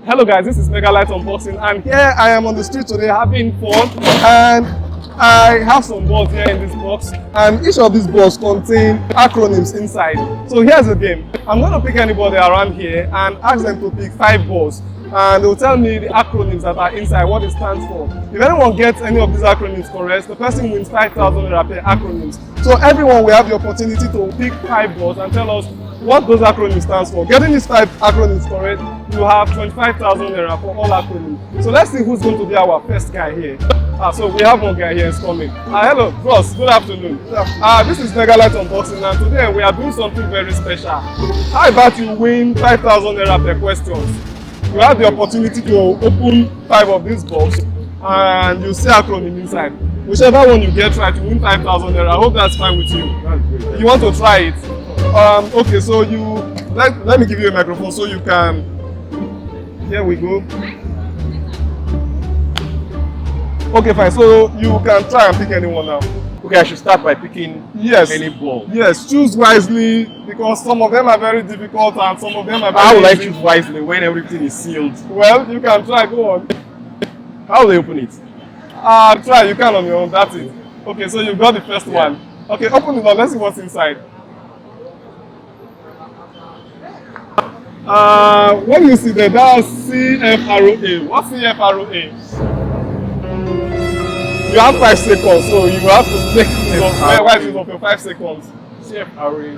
Hello guys, this is Mega Light Unboxing, and here I am on the street today having fun, and I have some balls here in this box, and each of these balls contain acronyms inside. So here's the game. I'm going to pick anybody around here and ask them to pick 5 balls, and they'll tell me the acronyms that are inside, what it stands for. If anyone gets any of these acronyms correct, the person wins 5,000 naira per acronyms. So everyone will have the opportunity to pick 5 balls and tell us what those acronyms stands for. Getting these 5 acronyms correct, you have 25,000 naira for all acronyms. So let's see who's going to be our first guy here. So we have one guy here is coming. Hello, bros. Good afternoon. This is Mega Light Unboxing, and today we are doing something very special. How about you win 5,000 naira per questions? You have the opportunity to open 5 of these boxes, and you see acronym inside. Whichever one you get right, you win 5,000 naira. I hope that's fine with you. That's great. You want to try it? Okay, so let me give you a microphone so you can. Here we go. Okay, fine. So you can try and pick anyone now. Okay, I should start by picking any ball. Yes, choose wisely because some of them are very difficult and some of them are very How will I easy. choose wisely when everything is sealed? Well, you can try. Go on. How will I open it? Try. You can on your own. That's it. Okay, so you got the first one. Okay, open it up. Let's see what's inside. What do you see there? That's CFROA. What's CFROA? You have 5 seconds, so you have to make use of your 5 seconds. CFRA.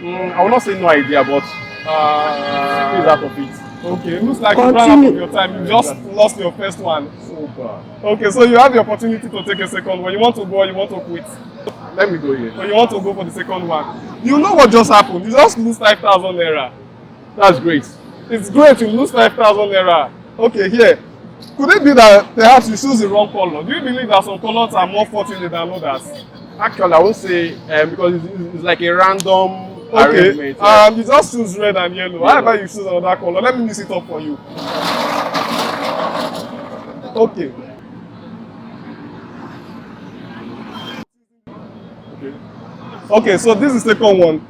I will not say no idea, but please out of it. Okay, looks like you ran out of your time. You just lost your first one. So bad. Okay, so you have the opportunity to take a second one. You want to go or you want to quit? Let me go here. Or you want to go for the second one? You know what just happened? You just lose 5,000 naira. That's great. It's great, you lose 5,000 naira. Okay, here. Could it be that perhaps you choose the wrong color? Do you believe that some colors are more fortunate than others? Actually, I would say because it's like a random arrangement. You just choose red and yellow. How about you choose another color? Let me mix it up for you. Okay. Okay, so this is the second one.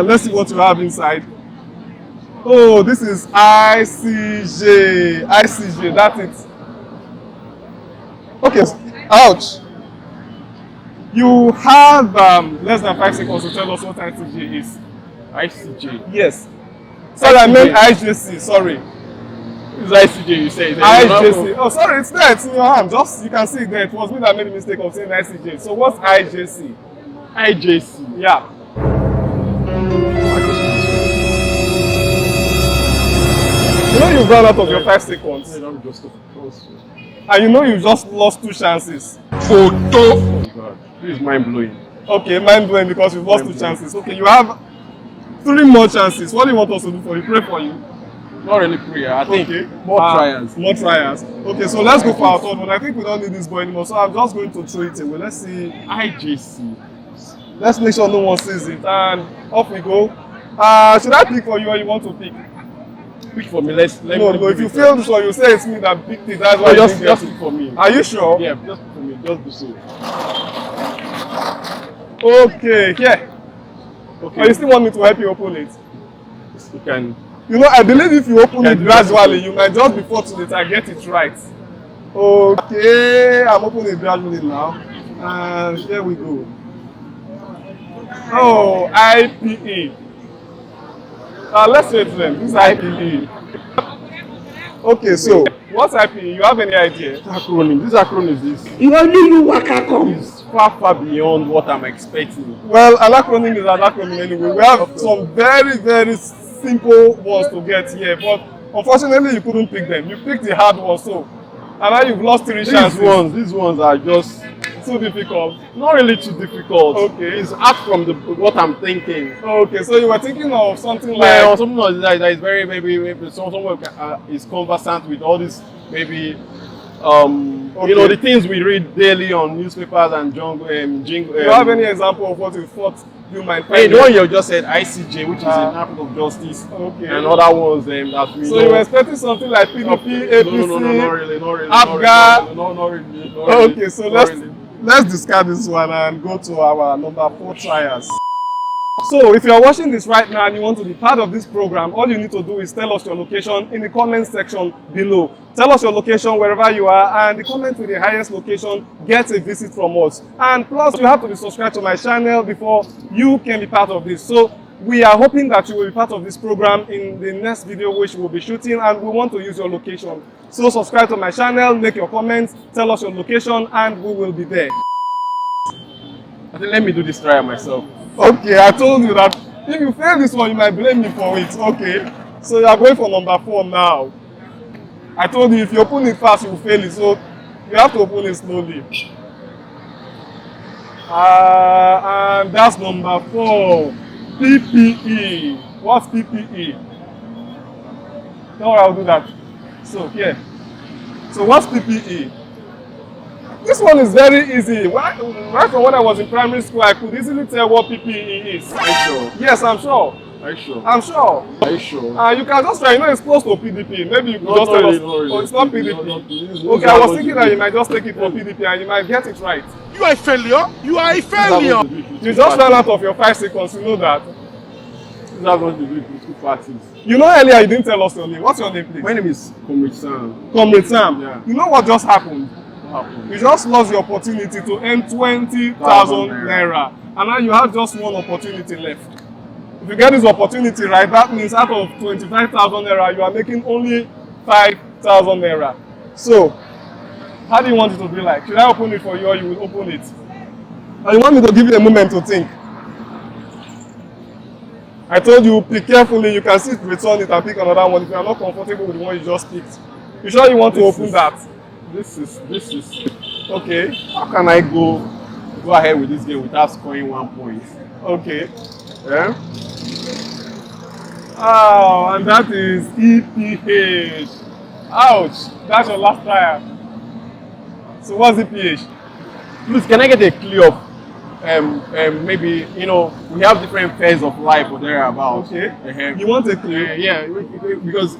Let's see what you have inside. Oh, this is ICJ. ICJ, that's it. Okay, ouch. You have less than 5 seconds to tell us what ICJ is. ICJ. Yes. Sorry, I meant IJC, sorry. It's ICJ, you say. IJC. Oh, sorry, it's there. It's in your hand. Just, you can see it there. It was me that made the mistake of saying ICJ. So what's IJC? IJC. Yeah. You know you've run out of your 5 seconds. And you know you just lost 2 chances. Photo! Oh God, this is mind-blowing. Okay, mind-blowing because you've lost 2 chances. Okay, you have 3 more chances. What do you want us to do for you? Pray for you? Not really prayer, I think more trials. More trials. Okay, so let's go for our third one. I think we don't need this boy anymore, so I'm just going to throw it away. Let's see. IJC. Let's make sure no one sees it, and off we go. Should I pick for you or you want to pick? Pick for me. Let No, if you fail this one, you say it's me that picked it. That's why you just pick for me. Are you sure? Yeah, just pick for me. Just do so. Okay, here. Okay. But you still want me to help you open it? You can. You know, I believe if you open it gradually, you might just be fortunate and get it right. Okay, I'm opening it gradually now. And here we go. Oh, IPE. Let's say it then. This is IPE. Okay, so what's IPE? You have any idea? Acronym. This acronym is You only you acronyms. far beyond what I'm expecting. Well, an acronym is an acronym anyway. We have some very simple ones to get here, but unfortunately you couldn't pick them. You picked the hard ones, so and now you've lost 3 chances. These ones are just too difficult. not really too difficult. Okay. It's out from what I'm thinking. Okay, so you were thinking of something Yeah, or like something like that is very maybe someone is conversant with all this maybe you know the things we read daily on newspapers and jingle. Do you have any example of what you thought you might find? Hey, the one you just said ICJ, which is an Africa of Justice, okay, and other ones that we so know. you were expecting something like PDP, APC, No, not really, APGA. not really. Okay, so let's discard this one and go to our number 4 trials. So if you are watching this right now and you want to be part of this program, all you need to do is tell us your location in the comment section below. Tell us your location wherever you are, and the comment with the highest location gets a visit from us. And plus, you have to be subscribed to my channel before you can be part of this. So we are hoping that you will be part of this program in the next video which we'll be shooting, and we want to use your location. So subscribe to my channel, make your comments, tell us your location, and we will be there. I think let me do this trial myself. Okay, I told you that if you fail this one, you might blame me for it. Okay, so you are going for number 4 now. I told you if you open it fast, you will fail it. So you have to open it slowly. And that's number 4. PPE. What's PPE? Don't worry, I'll do that. So here. So what's PPE? This one is very easy. Right from when I was in primary school, I could easily tell what PPE is. Are you sure? Yes, I'm sure. Are you sure? I'm sure. Are you sure? You can just try. You know, it's close to PDP. Maybe you could just tell us. Oh, it's not PDP. Okay, I was thinking that you might just take it for PDP and you might get it right. You are a failure. You are a failure. You just ran out of your 5 seconds. You know that. This is not going to do political parties. You know, earlier you didn't tell us your name. What's your name, please? My name is Comrade Sam. Comrade Sam. Yeah. You know what just happened? What happened? You just lost the opportunity to earn 20,000 naira. And now you have just one opportunity left. If you get this opportunity right, that means out of 25,000 naira, you are making only 5,000 naira. So, how do you want it to be like? Should I open it for you or you will open it? And you want me to give you a moment to think? I told you, pick carefully. You can still return it and pick another one if you are not comfortable with the one you just picked. You sure you want to open that? This is. Okay. How can I go ahead with this game without scoring 1 point? Okay. Yeah? Oh, and that is EPH. Ouch. That's your last trial. So what's EPH? Please, can I get a clue of maybe, you know, we have different phases of life or thereabouts. Okay. You want a clue? Yeah, because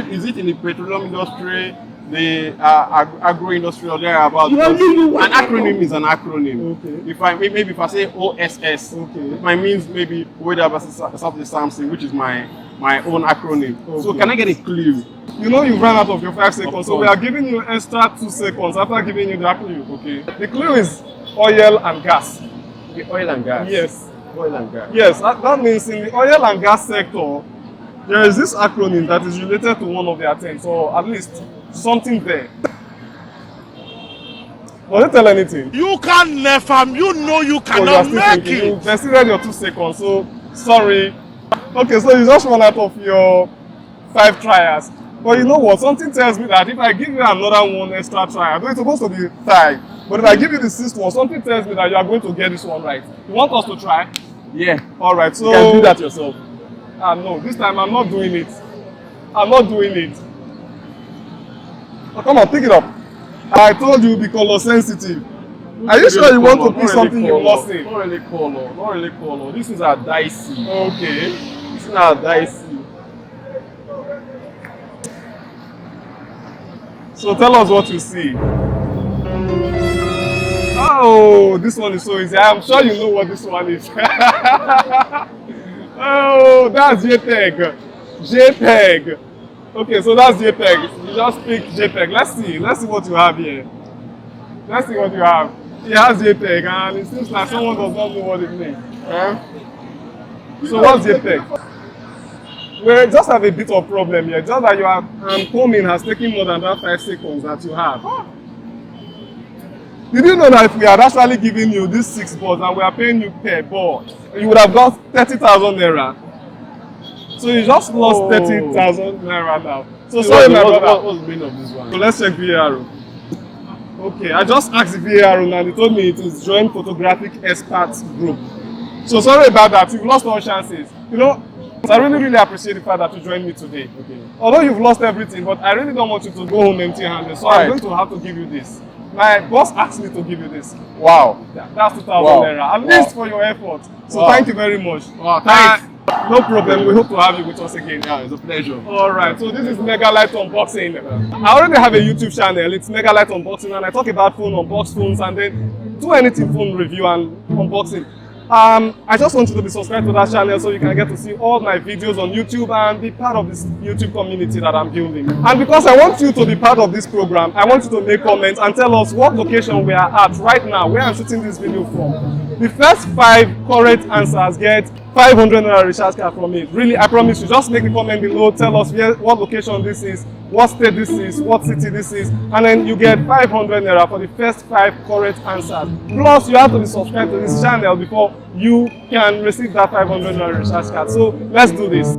is it in the petroleum industry, the agro industry or thereabouts? An acronym is an acronym. Okay. If I say OSS, okay, it might means maybe Weather versus South Samson, which is my own acronym. Okay. So can I get a clue? You know you've run out of your 5 seconds, so we are giving you extra 2 seconds after giving you that clue. Okay. The clue is oil and gas. Okay, oil and gas. Yes. Oil and gas. Yes, that means in the oil and gas sector, there is this acronym that is related to one of their things, or at least something there. Does it tell anything? You can never. You know you So you are cannot still make thinking. it. You've exceeded your 2 seconds, so sorry. Okay, so you just run out of your 5 trials. But you know what? Something tells me that if I give you another 1 extra try, I know it's supposed to be 5. But if I give you the 6th one, something tells me that you are going to get this one right. You want us to try? Yeah. Alright, so You can do that yourself. No, this time I'm not doing it. I'm not doing it. Oh, come on, pick it up. I told you be color sensitive. Are you sure you want to pick something you've not seen? Not really color. This is a dicey. Okay. This is not a dicey. So tell us what you see. Oh, this one is so easy. I'm sure you know what this one is. Oh, that's JPEG. JPEG. Okay, so that's JPEG. You just pick JPEG. Let's see what you have here. Let's see what you have. It has JPEG and it seems like someone does not know what it means. So what's JPEG? We just have a bit of problem here. Just that your coming has taken more than that 5 seconds that you have. Did you know that if we had actually given you these 6 balls and we are paying you per ball, you would have got 30,000 naira? So you just lost 30,000 naira now. So sorry, my brother. What's the meaning of this one? So let's check VAR. Okay, I just asked the VAR and they told me it is Joint Photographic Experts Group. So sorry about that. You've lost all chances. You know, I really appreciate the fact that you joined me today. Okay. Although you've lost everything, but I really don't want you to go home empty-handed. So I'm going to have to give you this. My boss asked me to give you this. Wow. That's 2,000 naira, at least for your effort. So thank you very much. Wow, thanks. No problem. We hope to have you with us again. Yeah, it's a pleasure. Alright, so this is Megalite Unboxing. I already have a YouTube channel. It's Megalite Unboxing, and I talk about phone, unbox phones, and then do anything phone review and unboxing. I just want you to be subscribed to that channel so you can get to see all my videos on YouTube and be part of this YouTube community that I'm building. And because I want you to be part of this program, I want you to make comments and tell us what location we are at right now, where I'm shooting this video from. The first 5 correct answers get 500 naira recharge card from me. Really, I promise you. Just make the comment below, tell us what location this is, what state this is, what city this is, and then you get 500 naira for the first 5 correct answers. Plus, you have to be subscribed to this channel before you can receive that 500 naira recharge card. So let's do this.